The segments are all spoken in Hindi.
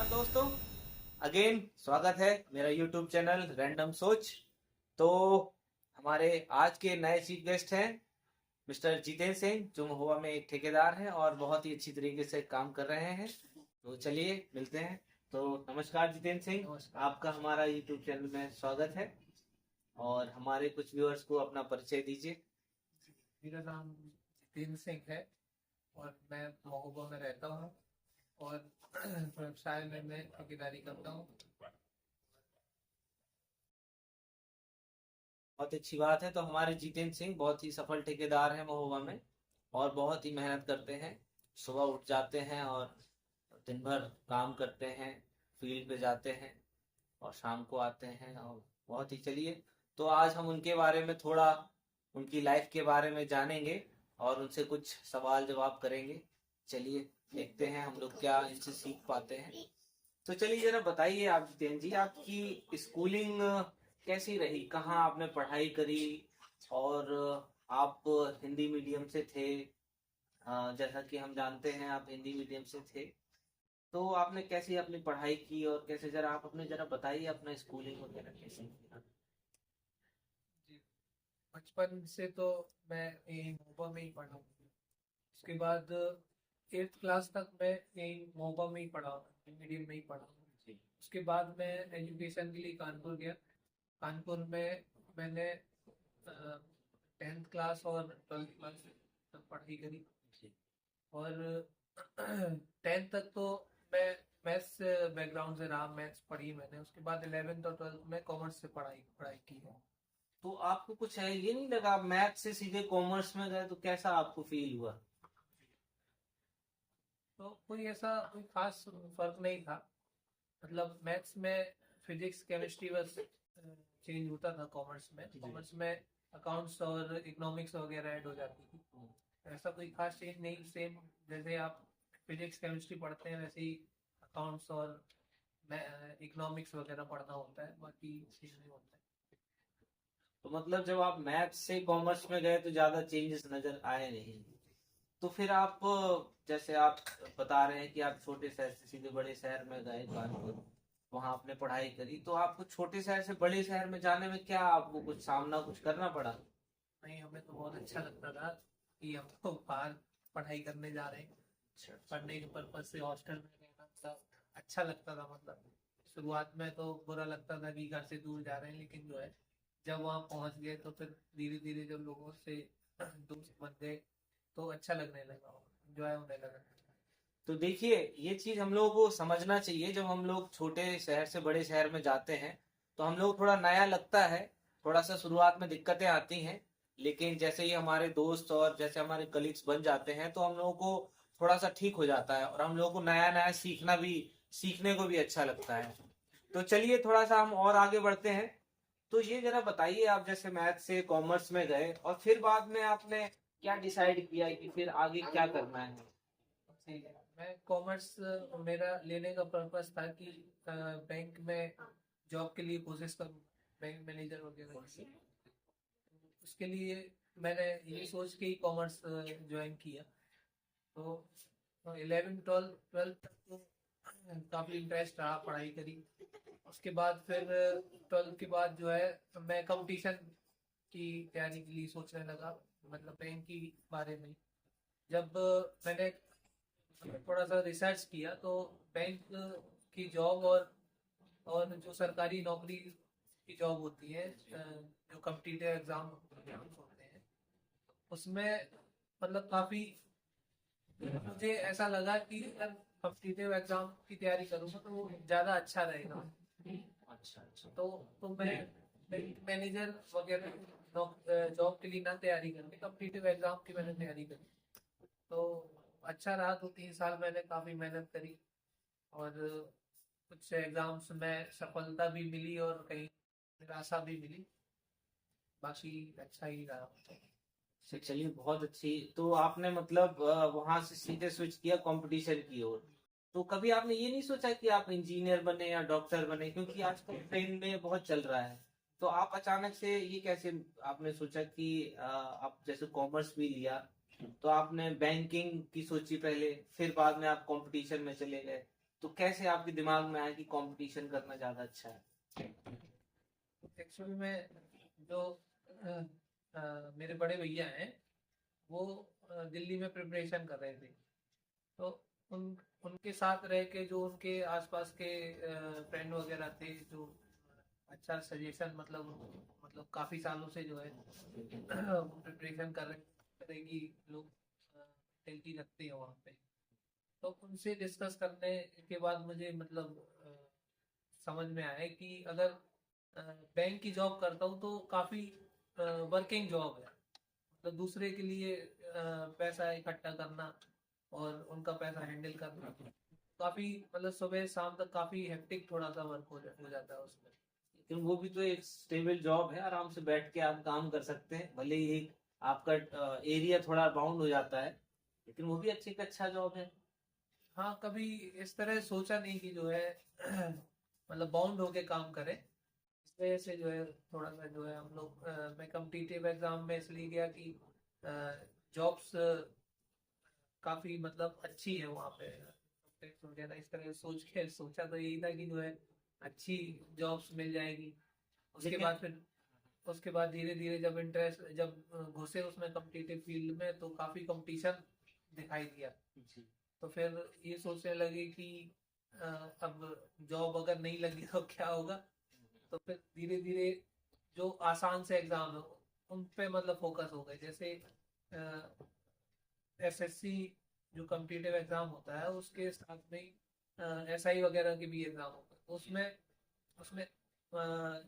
नमस्कार दोस्तों, अगेन स्वागत है मेरा यूट्यूब चैनल रैंडम सोच। तो हमारे आज के नए चीफ गेस्ट हैं मिस्टर जितेंद्र सिंह, जो महुआ में एक ठेकेदार हैं और बहुत ही अच्छी तरीके से काम कर रहे हैं। तो चलिए मिलते हैं। तो नमस्कार जितेंद्र सिंह, नमस्कार। आपका हमारा यूट्यूब चैनल में स्वागत है और हमारे कुछ व्यूअर्स को अपना परिचय दीजिए। मेरा नाम जितेंद्र सिंह है और मैं महोबा में रहता हूँ और व्यवसाय में मैं ठेकेदारी करता हूँ। बहुत अच्छी बात है। तो हमारे जितेंद्र सिंह बहुत ही सफल ठेकेदार हैं महोबा में और बहुत ही मेहनत करते हैं। सुबह उठ जाते हैं और दिन भर काम करते हैं, फील्ड पे जाते हैं और शाम को आते हैं। और बहुत ही चलिए, तो आज हम उनके बारे में थोड़ा, उनकी लाइफ के बारे में जानेंगे और उनसे कुछ सवाल जवाब करेंगे। चलिए देखते हैं हम लोग क्या इनसे सीख पाते हैं। तो चलिए जरा बताइए आप जितेंद्र जी, आपकी स्कूलिंग कैसी रही, कहाँ आपने पढ़ाई करी? और आप हिंदी मीडियम से थे, जैसा कि हम जानते हैं आप हिंदी मीडियम से थे। तो आपने कैसे अपनी पढ़ाई की और कैसे, जरा आप अपने जरा बताइए अपना स्कूलिंग वगैरह कैसे किया। जी, बचपन से तो मैं यही महोबा में ही पढ़ा हूँ। उसके बाद 8th क्लास तक मैं यही महोबा में ही पढ़ा हूँ, मीडियम में ही पढ़ा हूँ। जी। उसके बाद मैं एजुकेशन के लिए कानपुर गया। कानपुर में मैंने 10th क्लास और 12th क्लास तक पढ़ाई करी जी। और 10th तक तो मैं मैथ्स बैकग्राउंड से रहा, मैथ्स पढ़ी मैंने। उसके बाद 11th और 12th में कॉमर्स से पढ़ाई पढ़ाई की है। तो आपको कुछ है ये नहीं लगा, आप मैथ से सीधे कॉमर्स में गए तो कैसा आपको फील हुआ? तो कोई ऐसा कोई खास फर्क नहीं था। मतलब मैथ्स में फिजिक्स केमिस्ट्री बस चेंज होता था। कॉमर्स में जी। अकाउंट्स और इकोनॉमिक्स वगैरह ऐड हो जाती थी। ऐसा कोई खास चेंज नहीं, सेम जैसे आप फिजिक्स केमिस्ट्री पढ़ते हैं वैसे ही अकाउंट्स और इकोनॉमिक्स वगैरह पढ़ना होता है, बाकी चीज नहीं होता है। तो मतलब जब आप मैथ से कॉमर्स में गए तो ज्यादा चेंजेस नजर आए नहीं। तो फिर आप, जैसे आप बता रहे हैं कि आप छोटे शहर से सीधे बड़े शहर में गए कानपुर, वहां आपने पढ़ाई करी, तो आपको छोटे शहर से बड़े शहर में जाने में क्या आपको कुछ सामना कुछ करना पड़ा? नहीं, हमें तो बहुत अच्छा लगता था कि हम तो बाहर पढ़ाई करने जा रहे हैं। अच्छा। पढ़ने के पर्पज से हॉस्टल में रहना सब अच्छा लगता था। मतलब शुरुआत में तो बुरा लगता था कि घर से दूर जा रहे हैं, लेकिन जो है जब वहाँ पहुँच गए तो फिर धीरे धीरे जब लोगों से दोस्त बन गए तो अच्छा लगने लगा, एंजॉय होने लगा। तो देखिए, ये चीज हम लोगों को समझना चाहिए। जब हम लोग छोटे शहर से बड़े शहर में जाते हैं तो हम लोग थोड़ा नया लगता है, थोड़ा सा शुरुआत में दिक्कतें आती हैं, लेकिन जैसे ही हमारे दोस्त और जैसे हमारे कलीग्स बन जाते हैं तो हम लोगों को थोड़ा सा ठीक हो जाता है और हम लोगों को नया नया सीखने को भी अच्छा लगता है। तो चलिए थोड़ा सा हम और आगे बढ़ते हैं। तो ये जरा बताइए, आप जैसे मैथ से कॉमर्स में गए और फिर बाद में आपने क्या डिसाइड किया कि फिर आगे क्या करना है? ठीक है, मैं कॉमर्स मेरा लेने का पर्पस था कि बैंक में जॉब के लिए कोशिश करूँ, बैंक मैनेजर वगैरह की। उसके लिए मैंने ये सोच के ही कॉमर्स ज्वाइन किया। तो 11 12 12 तक तो काफ़ी इंटरेस्ट रहा, पढ़ाई करी। उसके बाद फिर 12 के बाद जो है मैं कंपटीशन की तैयारी के लिए सोचने लगा, मतलब बैंक की बारे में। जब मैंने थोड़ा सा रिसर्च किया तो बैंक की जॉब और जो सरकारी नौकरी की जॉब होती है, जो कॉम्पिटिटिव एग्जाम होते हैं उसमें मतलब काफ़ी मुझे ऐसा लगा कि अगर कॉम्पिटिटिव एग्जाम की तैयारी करूँगा तो वो ज़्यादा अच्छा रहेगा। अच्छा अच्छा। तो मैं बैंक मैनेजर वगैरह जॉब के लिए ना तैयारी करके कॉम्पिटिटिव एग्जाम की मैंने तैयारी करी। तो अच्छा रहा, 2 3 साल मैंने काफ़ी मेहनत करी और कुछ एग्जाम्स में सफलता भी मिली और कहीं निराशा भी मिली। बाकी अच्छा ही रहा। चलिए बहुत अच्छी। तो आपने मतलब वहां से सीधे स्विच किया कंपटीशन की ओर। तो कभी आपने ये नहीं सोचा कि आप इंजीनियर बने या डॉक्टर बने, क्योंकि आजकल ट्रेंड में बहुत चल रहा है। तो आप अचानक से ये कैसे आपने सोचा कि आप जैसे कॉमर्स भी लिया तो आपने बैंकिंग की सोची पहले, फिर बाद में आप कंपटीशन में चले गए। तो कैसे आपके दिमाग में आया कि कंपटीशन करना ज्यादा अच्छा है? एक्चुअली में जो मेरे बड़े भैया हैं वो दिल्ली में प्रिपरेशन कर रहे थे, तो उन उनके साथ रह के जो उनके आसपास के फ्रेंड वगैरह थे जो अच्छा सजेशन मतलब काफी सालों से जो है प्रिपरेशन कर रहे कि लोग वैकेंसी रखते हैं वहाँ पे, तो उनसे डिस्कस करने के बाद मुझे समझ में आया कि अगर बैंक की जॉब करता हूँ तो काफी वर्किंग जॉब है, मतलब दूसरे के लिए पैसा इकट्ठा करना और उनका पैसा हैंडल करना काफी सुबह शाम तक काफी हेक्टिक थोड़ा सा वर्क हो जाता है उसमें। लेकिन वो भी तो एक स्टेबल जॉब है, आराम से बैठ के आप काम कर सकते हैं, भले ही एक आपका एरिया थोड़ा बाउंड हो जाता है, लेकिन वो भी अच्छी एक अच्छा जॉब है। हाँ, कभी इस तरह सोचा नहीं कि जो है बाउंड होके काम करें, इस वजह से जो है थोड़ा सा जो है हम लोग मैं कॉम्पिटिटिव एग्जाम में इसलिए गया कि जॉब्स काफी अच्छी है वहाँ पे वगैरह, इस तरह सोच के सोचा तो यही था कि जो है अच्छी जॉब्स मिल जाएगी। उसके बाद फिर उसके बाद धीरे धीरे जब घुसे उसमें कॉम्पिटिटिव फील्ड में तो काफी कंपटीशन दिखाई दिया, तो फिर ये सोचने लगे कि अब जॉब अगर नहीं लगी तो क्या होगा, तो फिर धीरे धीरे जो आसान से एग्जाम है उन पे फोकस हो गए, जैसे एसएससी जो कॉम्पिटिटिव एग्जाम होता है उसके साथ में एसआई वगैरह के भी एग्जाम होता है, उसमें उसमें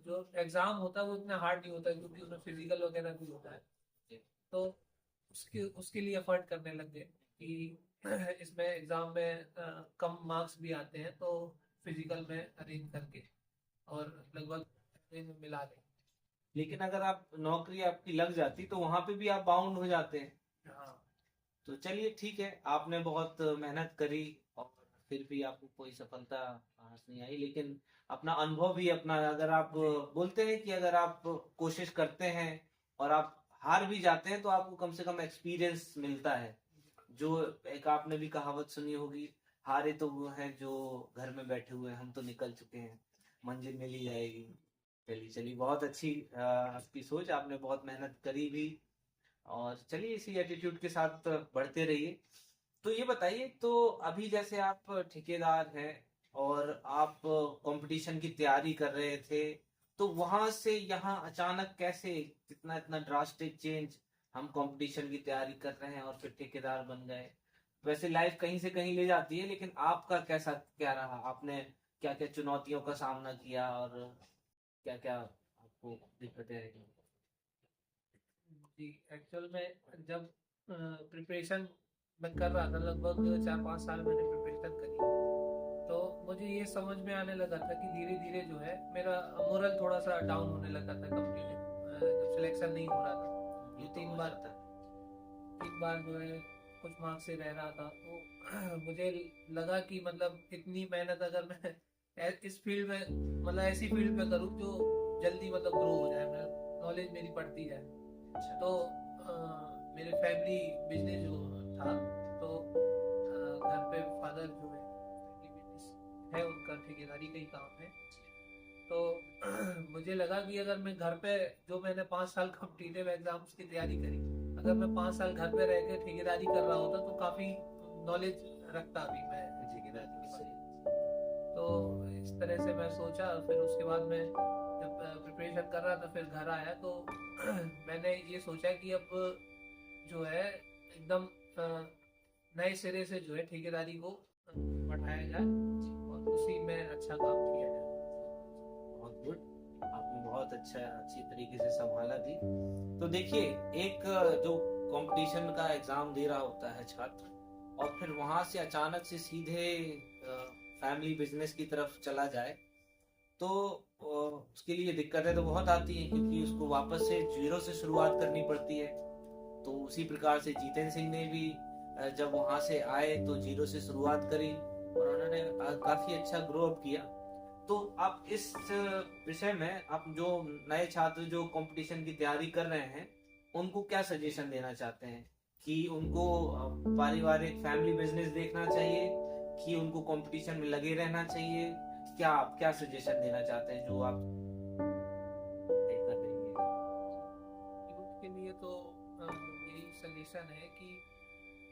जो एग्जाम होता है वो इतना हार्ड नहीं होता है क्योंकि उसमें फिजिकल वगैरह भी होता है, तो उसके उसके लिए एफर्ट करने लग गए कि इसमें एग्जाम में कम मार्क्स भी आते हैं तो फिजिकल में अरेंज करके और लगभग मिला दें। लेकिन अगर आप नौकरी आपकी लग जाती तो वहां पे भी आप बाउंड हो जाते हैं। हाँ, तो चलिए ठीक है, आपने बहुत मेहनत करी और फिर भी आपको कोई सफलता हासिल नहीं आई, लेकिन अपना अनुभव भी अपना, अगर आप बोलते हैं कि अगर आप कोशिश करते हैं और आप हार भी जाते हैं तो आपको कम से कम एक्सपीरियंस मिलता है। जो एक आपने भी कहावत सुनी होगी, हारे तो वो हैं जो घर में बैठे हुए हैं, हम तो निकल चुके हैं, मंजिल मिल ही जाएगी। चलिए चलिए, बहुत अच्छी आपकी सोच, आपने बहुत मेहनत करी भी, और चलिए इसी एटीट्यूड के साथ बढ़ते रहिए। तो ये बताइए, तो अभी जैसे आप ठेकेदार हैं और आप कंपटीशन की तैयारी कर रहे थे, तो वहां से यहाँ अचानक कैसे इतना इतना ड्रास्टिक चेंज, हम कंपटीशन की तैयारी कर रहे हैं और फिर ठेकेदार बन गए? वैसे लाइफ कहीं से कहीं ले जाती है, लेकिन आपका कैसा क्या रहा, आपने क्या क्या चुनौतियों का सामना किया और क्या क्या आपको दिक्कतें रही? जी, एक्चुअल में जब प्रिपरेशन मैं कर रहा था, लगभग 4-5 साल मैंने प्रिपरेशन करी, तो मुझे ये समझ में आने लगा था कि धीरे धीरे जो है मेरा मोरल थोड़ा सा डाउन होने लगा था कंप्लीट, जब सिलेक्शन नहीं हो रहा था ये तो तो हो जाता है। 3 बार जो है कुछ मार्क्स से रह रहा था, तो मुझे लगा कि इतनी मेहनत अगर मैं इस फील्ड में ऐसी फील्ड में करूँ जो जल्दी ग्रो हो जाए, नॉलेज मेरी बढ़ती जाए, तो मेरे फैमिली बिजनेस जो था, तो घर पे फादर जो है फैमिली बिजनेस है उनका, ठेकेदारी का ही काम है, तो मुझे लगा कि अगर मैं घर पे जो मैंने 5 साल कॉम्पिटिटिव एग्जाम्स की तैयारी करी, अगर मैं 5 साल घर पे रह के ठेकेदारी कर रहा होता तो काफी नॉलेज रखता अभी मैं ठेकेदारी के बारे में। तो इस तरह से मैं सोचा, फिर उसके बाद मैं जब प्रिपरेशन कर रहा था फिर घर आया तो मैंने ये सोचा कि अब जो है एकदम नए सिरे से जो है ठेकेदारी को बढ़ाया जाए और उसी में अच्छा काम किया जाए। बहुत गुड, आपने बहुत अच्छी तरीके से संभाला भी। तो देखिए, एक जो कंपटीशन का एग्जाम दे रहा होता है छात्र, और फिर वहां से अचानक से सीधे फैमिली बिजनेस की तरफ चला जाए, तो उसके लिए दिक्कतें तो बहुत आती हैं, क्योंकि उसको वापस से जीरो से शुरुआत करनी पड़ती है। तो उसी प्रकार से जीतेंद्र सिंह ने भी जब वहां से आए तो जीरो से शुरुआत करी और उन्होंने काफी अच्छा ग्रो अप किया। तो आप इस विषय में, आप जो नए छात्र जो कंपटीशन की तैयारी कर रहे हैं, उनको क्या सजेशन देना चाहते हैं कि उनको पारिवारिक फैमिली बिजनेस देखना चाहिए कि उनको कंपटीशन में लगे रहना चाहिए? क्या आप क्या सजेशन देना चाहते हैं जो आप कर रही हैं? यूथ के लिए तो यही सजेशन है कि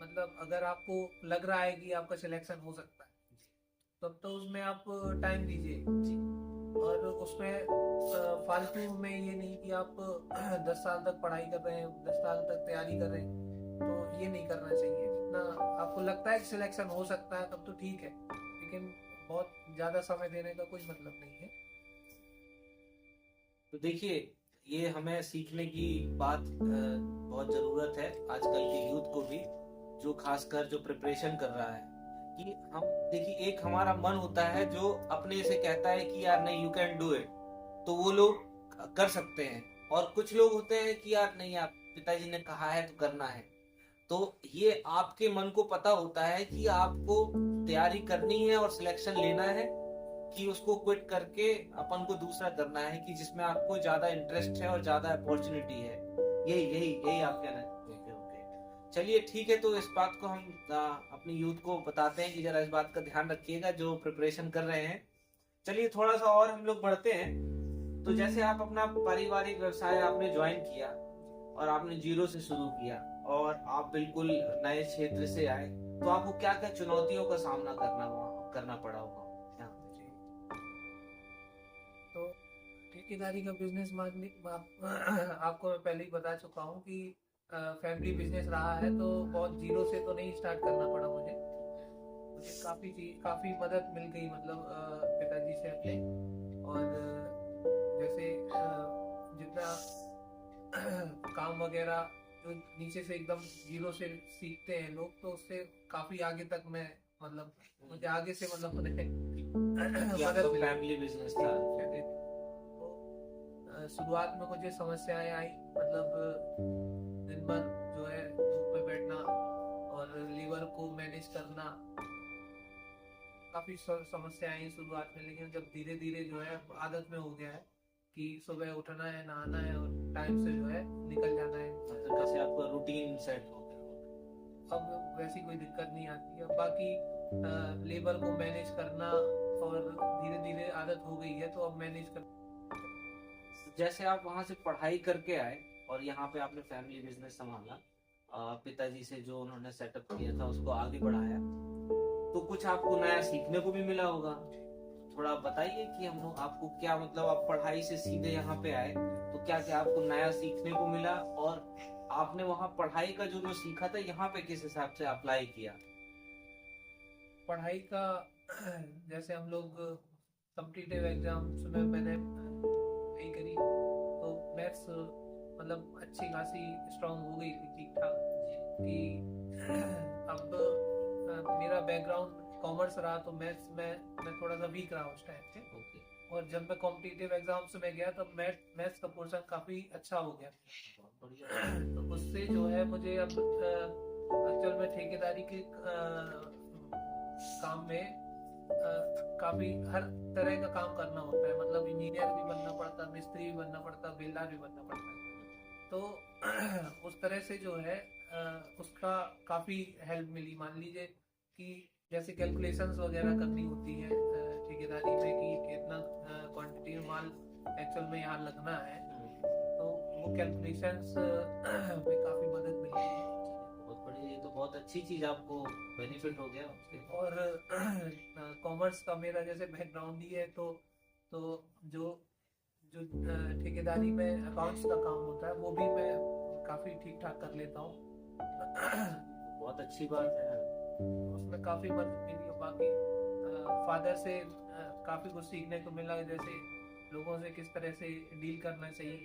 मतलब अगर आपको लग रहा है कि आपका सिलेक्शन हो सकता है तब तो उसमें आप टाइम दीजिए जी और उसमें फालतू में ये नहीं कि आप 10 साल तक पढ़ाई कर रहे हैं, 10 साल तक तैयारी कर रहे हैं, तो ये नहीं करना चाहिए। जितना आपको लगता है कि सिलेक्शन हो सकता है तब तो ठीक है, लेकिन बहुत ज़्यादा समय देने का कोई मतलब नहीं है। तो देखिए, ये हमें सीखने की बात बहुत जरूरत है आजकल के यूथ को भी, जो खासकर जो प्रिपरेशन कर रहा है, कि हम देखिए एक हमारा मन होता है जो अपने से कहता है कि यार नहीं, यू कैन डू इट, तो वो लोग कर सकते हैं। और कुछ लोग होते हैं कि यार नहीं, आप पिताजी ने कहा है तो करना है। तो ये आपके मन को पता होता है कि आपको तैयारी करनी है और सिलेक्शन लेना है, कि उसको क्विट करके अपन को दूसरा करना है कि जिसमें आपको ज्यादा इंटरेस्ट है और ज्यादा अपॉर्चुनिटी है। यही यही यही आप कहना चाहते होंगे। चलिए ठीक है, तो इस बात को हम अपनी यूथ को बताते हैं कि जरा इस बात का ध्यान रखिएगा जो प्रिपरेशन कर रहे हैं। चलिए थोड़ा सा और हम लोग बढ़ते हैं। तो जैसे आप अपना पारिवारिक व्यवसाय आपने ज्वाइन किया और आपने जीरो से शुरू किया और आप बिल्कुल नए क्षेत्र से आए, तो आपको क्या क्या चुनौतियों का सामना करना पड़ा होगा? तो ठेकेदारी का बिजनेस आपको मैं पहले ही बता चुका हूँ कि फैमिली बिजनेस रहा है, तो बहुत जीरो से तो नहीं स्टार्ट करना पड़ा मुझे। काफ़ी मदद मिल गई, मतलब पिताजी से अपने। और जैसे जितना काम वगैरह जो नीचे से एकदम जीरो से सीखते हैं लोग, तो उससे काफ़ी आगे तक मैं मतलब मुझे आगे से मतलब मदद मिली। फैमिली बिजनेस था। शुरुआत में मुझे समस्याएं आई, मतलब दिन भर जो है धूप में बैठना और लीवर को मैनेज करना, काफी समस्याएं आई शुरुआत में। लेकिन जब धीरे धीरे जो है आदत में हो गया है कि सुबह उठना है, नहाना है और टाइम से जो है निकल जाना है, कैसे आपका रूटीन सेट हो गया, अब वैसी कोई दिक्कत नहीं आती है। बाकी लेबर को मैनेज करना और धीरे धीरे आदत हो गई है, तो अब मैनेज कर। जैसे आप वहां से पढ़ाई करके आए और यहाँ पे आपने फैमिली बिजनेस संभाला, पिताजी से जो उन्होंने सेटअप किया था उसको आगे बढ़ाया, तो कुछ आपको नया सीखने को भी मिला होगा। थोड़ा बताइए कि हम लोग आपको क्या, मतलब आप पढ़ाई से सीधे यहाँ पे आए तो क्या क्या आपको नया सीखने को मिला, और आपने वहाँ पढ़ाई का जो जो सीखा था यहाँ पे किस हिसाब से अप्लाई किया? पढ़ाई का जैसे हम लोग कॉम्पिटिटिव एग्जाम्स में मैंने नहीं करी, तो मैथ्स मतलब अच्छी खासी स्ट्रांग हो गई थी, ठीक ठाक। कि अब मेरा बैकग्राउंड कॉमर्स रहा, तो मैथ्स में मैं थोड़ा सा वीक रहा उस टाइम पे। और जब मैं कॉम्पिटिटिव एग्जाम्स में गया तब मैथ्स का पोर्शन काफ़ी अच्छा हो गया। तो उससे जो है मुझे अब एक्चुअल में ठेकेदारी के काम में काफी हर तरह का काम करना होता है, मतलब इंजीनियर भी बनना पड़ता, मिस्त्री भी बनना पड़ता, बेलदार भी बनना पड़ता है। तो उस तरह से जो है उसका काफी हेल्प मिली। मान लीजिए कि जैसे कैलकुलेशंस वगैरह करनी होती है ठेकेदारी में कि कितना क्वांटिटी में माल एक्चुअल में यहाँ लगना है, तो वो कैलकुलेशंस में काफी मदद मिली है। ये तो बहुत अच्छी चीज आपको बेनिफिट हो गया उसके। और कॉमर्स का मेरा जैसे बैकग्राउंड ही है, तो जो जो ठेकेदारी में अकाउंट्स का काम होता है वो भी मैं काफी ठीक ठाक कर लेता हूँ। बहुत अच्छी बात है, उसमें काफी मदद मिली। और बाकी फादर से काफी कुछ सीखने को मिला, जैसे लोगों से किस तरह से डील करना चाहिए,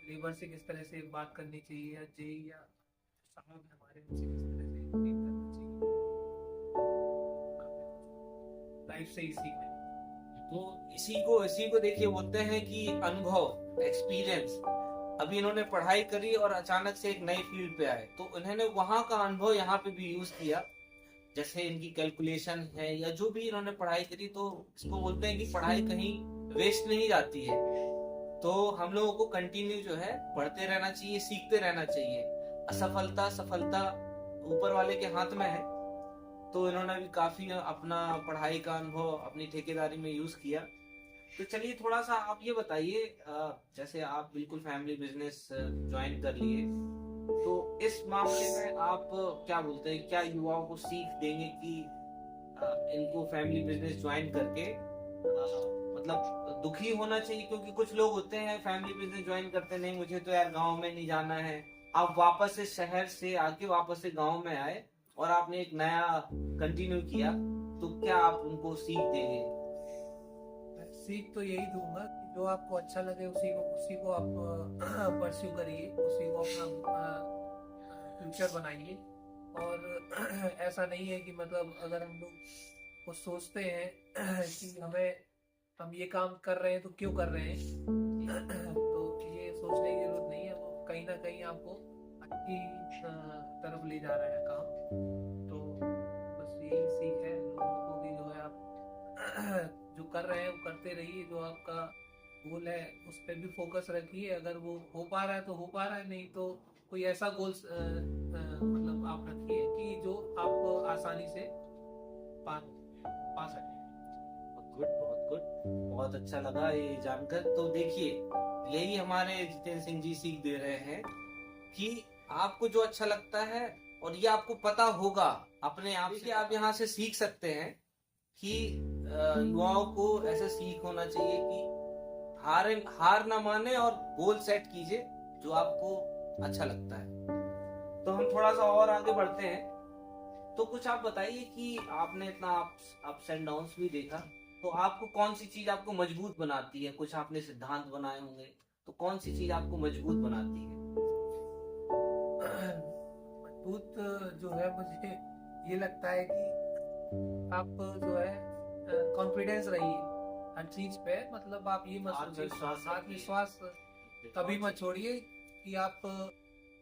लेबर से किस तरह से बात करनी चाहिए, या जेई या साहब हमारे उनसे किस तरह से डील करना चाहिए, लाइफ से ही सीखने। तो इसी को देखिए बोलते हैं कि अनुभव, एक्सपीरियंस। अभी इन्होंने पढ़ाई करी और अचानक से एक नई फील्ड पे आए, तो इन्होंने वहां का अनुभव यहाँ पे भी यूज किया। जैसे इनकी कैलकुलेशन है या जो भी इन्होंने पढ़ाई करी, तो इसको बोलते हैं कि पढ़ाई कहीं वेस्ट नहीं जाती है। तो हम लोगों को कंटिन्यू जो है पढ़ते रहना चाहिए, सीखते रहना चाहिए। असफलता सफलता ऊपर वाले के हाथ में है, तो इन्होंने भी काफी अपना पढ़ाई का अनुभव अपनी ठेकेदारी में यूज किया। तो चलिए थोड़ा सा आप ये बताइए, जैसे आप बिल्कुल फैमिली बिजनेस ज्वाइन कर लिए, तो इस मामले में आप क्या बोलते हैं, क्या युवाओं को सीख देंगे कि इनको फैमिली बिजनेस ज्वाइन करके मतलब दुखी होना चाहिए? क्योंकि कुछ लोग होते हैं फैमिली बिजनेस ज्वाइन करते, नहीं मुझे तो यार गांव में नहीं जाना है। आप वापस से शहर से आके वापस से गांव में आए और आपने एक नया कंटिन्यू किया, तो क्या आप उनको सीख देंगे? सीख तो यही दूंगा कि जो आपको अच्छा लगे उसी को आप परस्यू करिए, उसी को अपना फ्यूचर बनाइए। और ऐसा नहीं है कि मतलब अगर हम लोग कुछ सोचते हैं कि हम ये काम कर रहे हैं तो क्यों कर रहे हैं, तो ये सोचने की जरूरत नहीं है। वो कहीं ना कहीं आपको अच्छी तरफ ले जा रहा है काम। तो बस यही सीख है लोगों को कि जो है आप जो कर रहे हैं वो करते रहिए, जो आपका गोल है उस पर भी फोकस रखिए। अगर वो हो पा रहा है तो हो पा रहा है, नहीं तो कोई ऐसा गोल मतलब आप रखिए कि जो आप आसानी से पा पा सके। गुड, बहुत गुड, बहुत अच्छा लगा ये जानकर। तो देखिए, यही हमारे जितेंद्र सिंह जी सीख दे रहे हैं कि आपको जो अच्छा लगता है और ये आपको पता होगा अपने आप से, आप यहाँ से सीख सकते हैं कि युवाओं को ऐसा सीख होना चाहिए कि हार ना माने और गोल सेट कीजिए जो आपको अच्छा लगता है। तो हम थोड़ा सा और आगे बढ़ते हैं। तो कुछ आप बताइए कि आपने इतना अप्स एंड डाउन्स भी देखा, तो आपको कौन सी चीज आपको मजबूत बनाती है? कुछ आपने सिद्धांत बनाए होंगे, तो कौन सी चीज आपको मजबूत बनाती है? मजबूत जो है, मुझे ये लगता है कि आप जो है कॉन्फिडेंस रहिए हर चीज पे। मतलब आप ये मत सोचिए, आत्मविश्वास कभी मत छोड़िए कि आप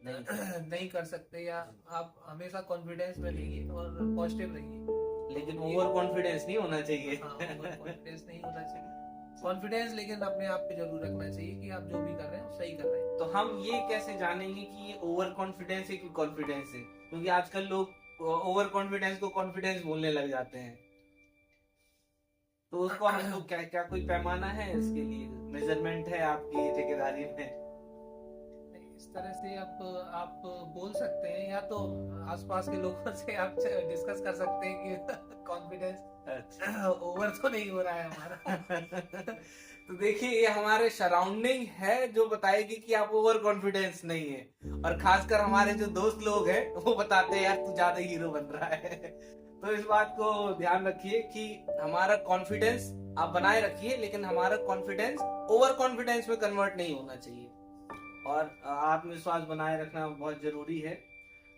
नहीं कर सकते, या आप हमेशा कॉन्फिडेंस में रहिए और पॉजिटिव रहिए। लेकिन ओवर कॉन्फिडेंस नहीं होना चाहिए। ओवर कॉन्फिडेंस नहीं होना चाहिए, कॉन्फिडेंस लेकिन अपने आप पे जरूर रखना चाहिए कि आप जो भी कर रहे हैं सही कर रहे हैं। तो हम ये कैसे जानेंगे कि ये ओवर कॉन्फिडेंस है कि कॉन्फिडेंस है? क्योंकि आजकल लोग ओवर कॉन्फिडेंस को कॉन्फिडेंस बोलने लग जाते हैं, तो उसको हम लोग क्या क्या कोई पैमाना है इसके लिए, मेजरमेंट है आपकी ठेकेदारी में? इस तरह से आप बोल सकते हैं, या तो आसपास के लोगों से आप डिस्कस कर सकते हैं कि कॉन्फिडेंस ओवर तो नहीं हो रहा है हमारा। तो देखिए, ये हमारे सराउंडिंग है जो बताएगी कि आप ओवर कॉन्फिडेंस नहीं है, और खासकर हमारे जो दोस्त लोग हैं वो बताते हैं यार तू ज्यादा हीरो बन रहा है। तो इस बात को ध्यान रखिए कि हमारा कॉन्फिडेंस आप बनाए रखिए, लेकिन हमारा कॉन्फिडेंस ओवर कॉन्फिडेंस में कन्वर्ट नहीं होना चाहिए, और आत्मविश्वास बनाए रखना बहुत जरूरी है।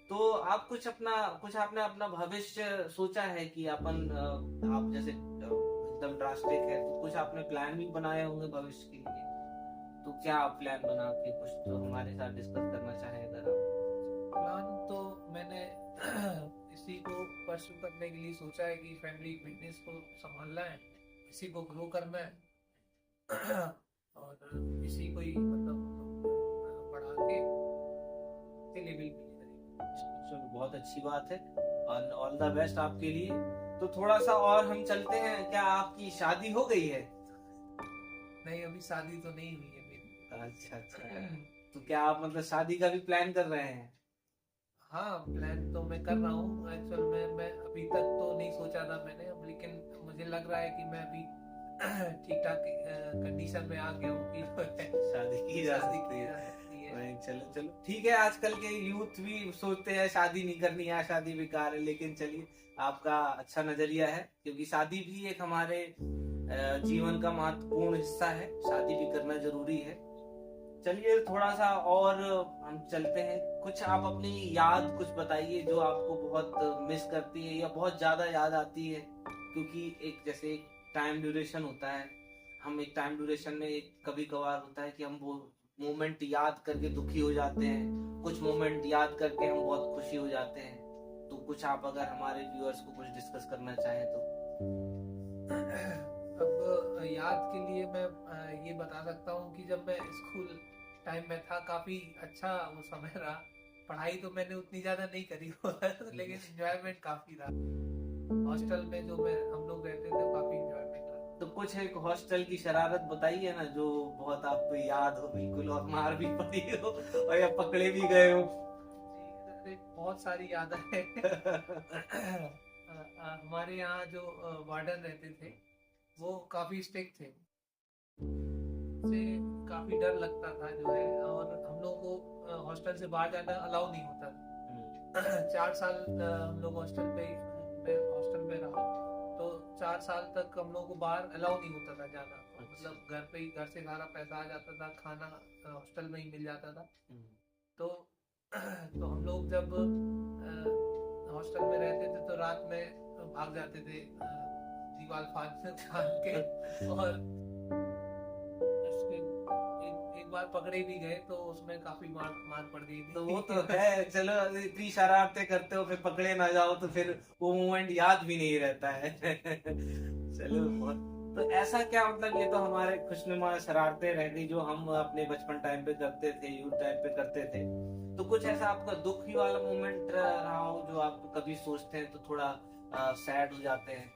तो आप कुछ आपने अपना भविष्य सोचा है कि अपन आप जैसे एकदम ड्रास्टिक है, तो कुछ आपने प्लान भी बनाए होंगे भविष्य के लिए? तो क्या आप प्लान बना के कुछ तो हमारे साथ डिस्कस करना चाहें अगर आप? प्लान तो मैंने इसी को परस्यू करने के लिए सोचा है कि फैमिली बिजनेस को संभालना है, इसी को ग्रो करना है और इसी को ही मतलब बढ़ा के लेवल पे चलो, बहुत अच्छी बात है, और ऑल द बेस्ट आपके लिए। तो थोड़ा सा और हम चलते हैं, क्या आपकी शादी हो गई है? नहीं, अभी शादी तो नहीं हुई है मेरी। अच्छा अच्छा, तो क्या आप मतलब शादी का भी प्लान कर रहे हैं? हाँ, प्लान तो मैं कर रहा हूँ एक्चुअल में। मैं अभी तक तो नहीं सोचा था मैंने, लेकिन मुझे लग रहा है कि मैं अभी ठीक ठाक कंडीशन में आ गया हूँ कि शादी की जा सकती है। चलो चलो ठीक है, आजकल के यूथ भी सोचते हैं शादी नहीं करनी है, शादी बेकार है, लेकिन चलिए आपका अच्छा नजरिया है, क्योंकि शादी भी एक हमारे जीवन का महत्वपूर्ण हिस्सा है, शादी भी करना जरूरी है। चलिए थोड़ा सा और हम चलते हैं, कुछ आप अपनी याद कुछ बताइए जो आपको बहुत मिस करती है या बहुत ज्यादा याद आती है, क्योंकि एक जैसे एक टाइम ड्यूरेशन होता है, हम एक टाइम ड्यूरेशन में एक कभी कभार होता है कि हम वो मोमेंट याद करके दुखी हो जाते हैं, कुछ मोमेंट याद करके हम बहुत खुशी हो जाते हैं। तो कुछ आप अगर हमारे व्यूअर्स को कुछ डिस्कस करना चाहें तो? अब याद के लिए मैं ये बता सकता हूँ कि जब मैं स्कूल टाइम में था, काफी अच्छा वो समय रहा। पढ़ाई तो मैंने उतनी ज्यादा नहीं करी लेकिन एंजॉयमेंट काफी था। हॉस्टल में जो मैं हम लोग रहते थे काफी इंजॉयमेंट था। तो कुछ एक हॉस्टल की शरारत बताइए ना जो बहुत आपको याद हो बिल्कुल, और मार भी पड़ी हो और या पकड़े भी गए हो। जी, अरे बहुत सारी याद है। हमारे यहाँ जो वार्डन रहते थे वो काफी स्ट्रिक्ट थे, से काफी डर लगता था जो है, और हम लोग को हॉस्टल से बाहर जाना अलाउ नहीं होता था। 4 साल हम लोग हॉस्टल में रहा, तो 4 साल तक हम लोग को बाहर अलाउ नहीं होता था जाना। मतलब घर पे ही, घर से सारा पैसा आ जाता था, खाना हॉस्टल में ही मिल जाता था। तो तो हम लोग जब हॉस्टल में रहते थे तो रात में भाग जाते थे दीवार फाड़ के, और उसके एक बार पकड़े भी गए तो उसमें काफी मार मार पड़ गई थी। तो वो तो है, चलो इतनी शरारतें करते हो फिर पकड़े ना जाओ तो फिर वो मोमेंट याद भी नहीं रहता है। चलो बहुत, तो ऐसा क्या मतलब, ये तो हमारे खुशनुमा शरारतें रह गई जो हम अपने बचपन टाइम पे करते थे, यूथ टाइम पे करते थे। तो कुछ ऐसा आपका दुखी वाला मोमेंट रहा हो जो आप कभी सोचते हैं तो थोड़ा सैड हो जाते हैं?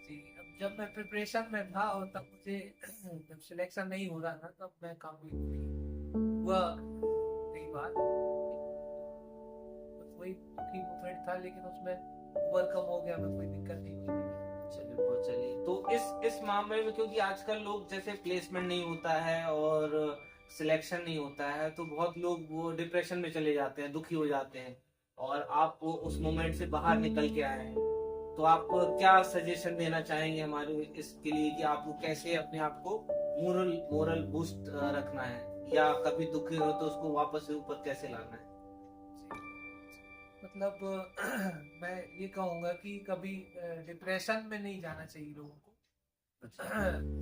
जी, अब जब मैं प्रिपरेशन में था और तब मुझे जब सिलेक्शन नहीं हो रहा था तब मैं काफी हुआ कई बार। बस वही दुखी मोमेंट था, लेकिन उसमें ओवरकम हो गया, मैं कोई दिक्कत नहीं हुई। चलिए बहुत, चलिए तो इस मामले में, क्योंकि आजकल लोग जैसे प्लेसमेंट नहीं होता है और सिलेक्शन नहीं होता है तो बहुत लोग वो डिप्रेशन में चले जाते हैं, दुखी हो जाते हैं, और आप वो उस मोमेंट से बाहर निकल के आए हैं, तो आप क्या सजेशन देना चाहेंगे हमारे इसके लिए कि आपको कैसे अपने आप को मोरल मोरल बूस्ट रखना है, या कभी दुखी हो तो उसको वापस से ऊपर कैसे लाना है? मतलब मैं ये कहूंगा कि कभी डिप्रेशन में नहीं जाना चाहिए लोगों को।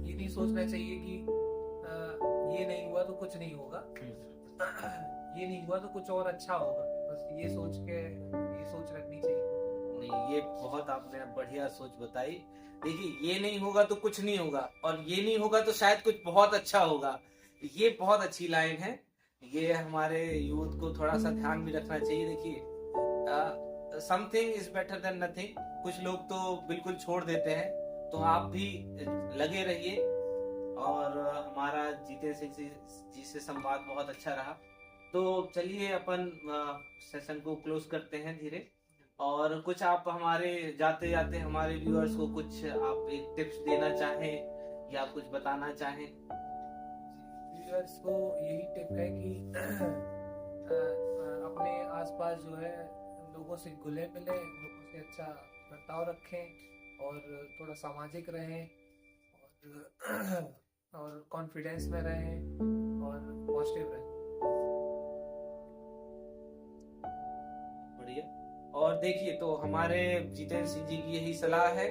ये नहीं सोचना चाहिए कि ये नहीं हुआ तो कुछ नहीं होगा, ये नहीं हुआ तो कुछ और अच्छा होगा, बस ये सोच रखनी चाहिए। नहीं, ये बहुत आपने बढ़िया सोच बताई। देखिए, ये नहीं होगा तो कुछ नहीं होगा, और ये नहीं होगा तो शायद कुछ बहुत अच्छा होगा। ये बहुत अच्छी लाइन है, ये हमारे यूथ को थोड़ा सा ध्यान भी रखना चाहिए। देखिए, something is better than nothing. कुछ लोग तो बिल्कुल छोड़ देते हैं, तो आप भी लगे रहिए। और हमारा जीतेन सिंह जी से संवाद बहुत अच्छा रहा। तो चलिए अपन सेशन को क्लोज करते हैं धीरे। और कुछ आप हमारे जाते जाते हमारे व्यूअर्स को कुछ आप एक टिप्स देना चाहें या कुछ बताना चाहें? व्यूअर्स को यही टिप है कि अपने आसपास जो है लोगों से घुले मिले, लोगों से अच्छा बर्ताव रखें, और थोड़ा सामाजिक रहें, और कॉन्फिडेंस में रहें, और पॉजिटिव रहें। बढ़िया। और देखिए, तो हमारे जितेंद्र सिंह जी की यही सलाह है,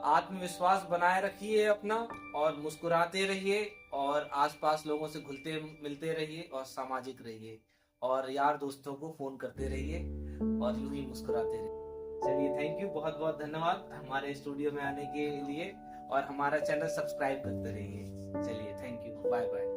आत्मविश्वास बनाए रखिए अपना, और मुस्कुराते रहिए, और आसपास लोगों से घुलते मिलते रहिए, और सामाजिक रहिए, और यार दोस्तों को फोन करते रहिए, और यूं ही मुस्कुराते रहिए। चलिए, थैंक यू, बहुत बहुत धन्यवाद हमारे स्टूडियो में आने के लिए, और हमारा चैनल सब्सक्राइब करते रहिए। चलिए, थैंक यू, बाय बाय।